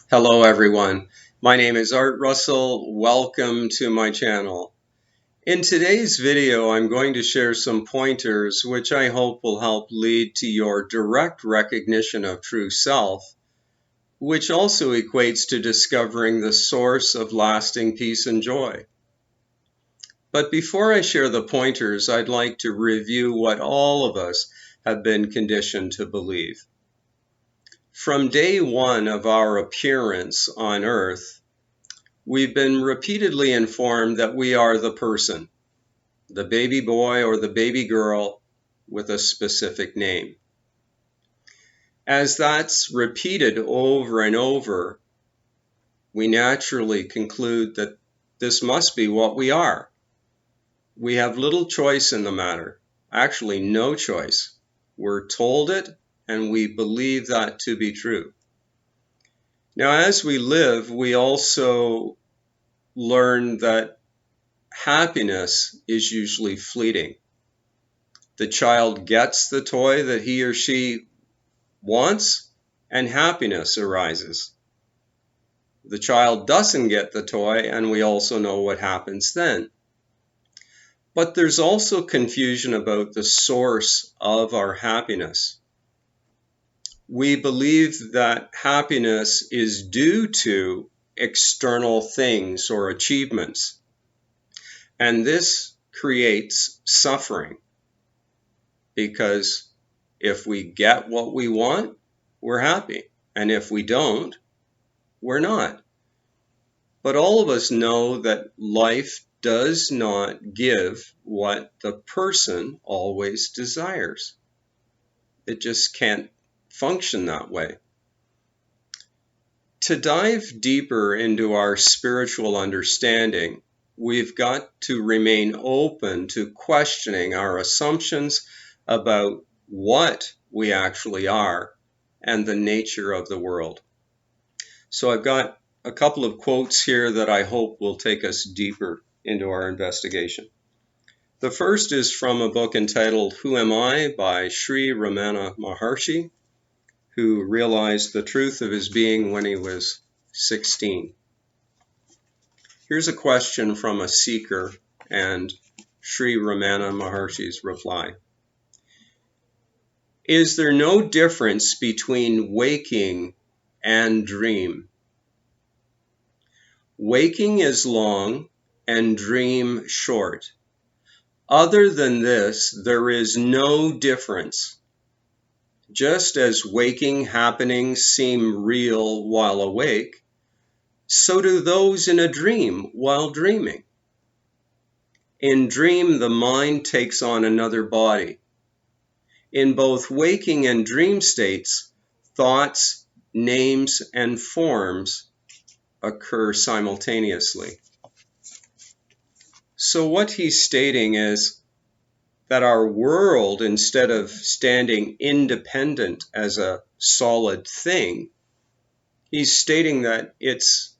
Hello everyone, my name is Art Russell. Welcome to my channel. In today's video, I'm going to share some pointers which I hope will help lead to your direct recognition of true self, which also equates to discovering the source of lasting peace and joy. But before I share the pointers, I'd like to review what all of us have been conditioned to believe. From day one of our appearance on Earth, we've been repeatedly informed that we are the person, the baby boy or the baby girl with a specific name. As that's repeated over and over, we naturally conclude that this must be what we are. We have little choice in the matter, actually no choice. We're told it and we believe that to be true. Now, as we live, we also learn that happiness is usually fleeting. The child gets the toy that he or she wants, and happiness arises. The child doesn't get the toy, and we also know what happens then. But there's also confusion about the source of our happiness. We believe that happiness is due to external things or achievements, and this creates suffering. Because if we get what we want, we're happy. And if we don't, we're not. But all of us know that life does not give what the person always desires. It just can't function that way. To dive deeper into our spiritual understanding, we've got to remain open to questioning our assumptions about what we actually are and the nature of the world. So I've got a couple of quotes here that I hope will take us deeper into our investigation. The first is from a book entitled Who Am I by Sri Ramana Maharshi, who realized the truth of his being when he was 16. Here's a question from a seeker and Sri Ramana Maharshi's reply. Is there no difference between waking and dream? Waking is long and dream short. Other than this, there is no difference. Just as waking happenings seem real while awake, so do those in a dream while dreaming. In dream, the mind takes on another body. In both waking and dream states, thoughts, names, and forms occur simultaneously. So what he's stating is that our world, instead of standing independent as a solid thing, he's stating that it's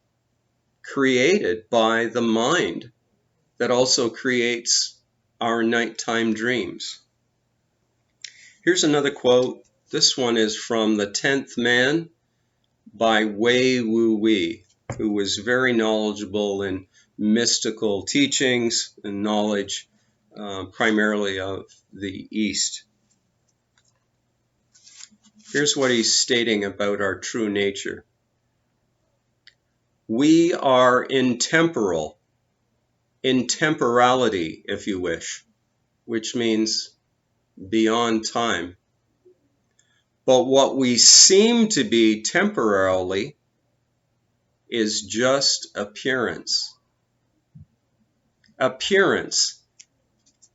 created by the mind that also creates our nighttime dreams. Here's another quote. This one is from The 10th Man by Wei Wu Wei, who was very knowledgeable in mystical teachings and knowledge primarily of the East. Here's what he's stating about our true nature. We are intemporal, in temporality, if you wish, which means beyond time. But what we seem to be temporarily is just appearance. Appearance,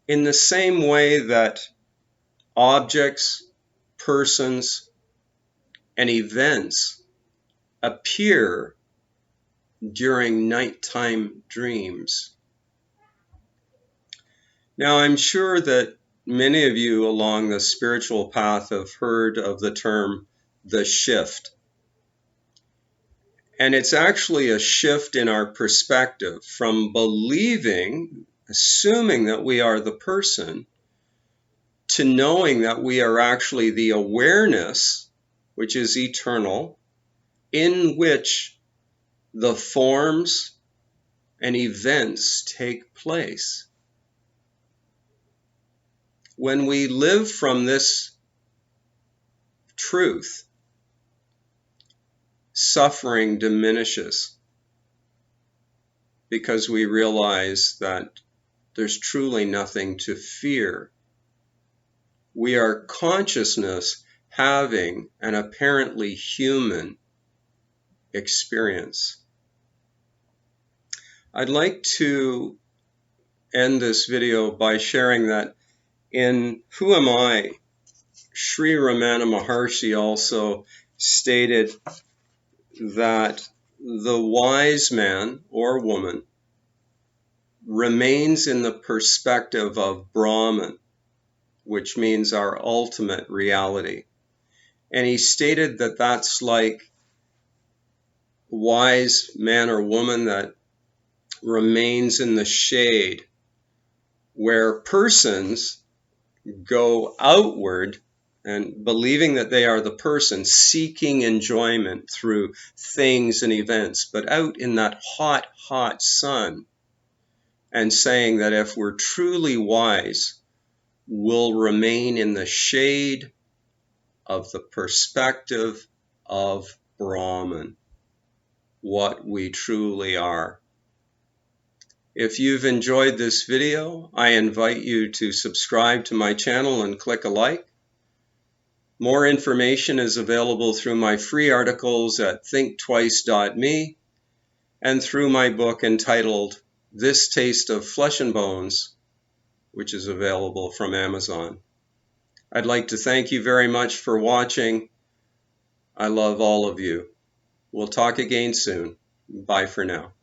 in the same way that objects, persons, and events appear during nighttime dreams. Now, I'm sure that many of you along the spiritual path have heard of the term the shift. And it's actually a shift in our perspective from believing, assuming that we are the person, to knowing that we are actually the awareness, which is eternal, in which the forms and events take place. When we live from this truth, suffering diminishes because we realize that there's truly nothing to fear. We are consciousness having an apparently human experience. I'd like to end this video by sharing that in Who Am I? Sri Ramana Maharshi also stated that the wise man or woman remains in the perspective of Brahman, which means our ultimate reality. And he stated that that's like a wise man or woman that remains in the shade, where persons go outward and believing that they are the person, seeking enjoyment through things and events, but out in that hot, hot sun, and saying that if we're truly wise, we'll remain in the shade of the perspective of Brahman, what we truly are. If you've enjoyed this video, I invite you to subscribe to my channel and click a like. More information is available through my free articles at thinktwice.me and through my book entitled This Taste of Flesh and Bones, which is available from Amazon. I'd like to thank you very much for watching. I love all of you. We'll talk again soon. Bye for now.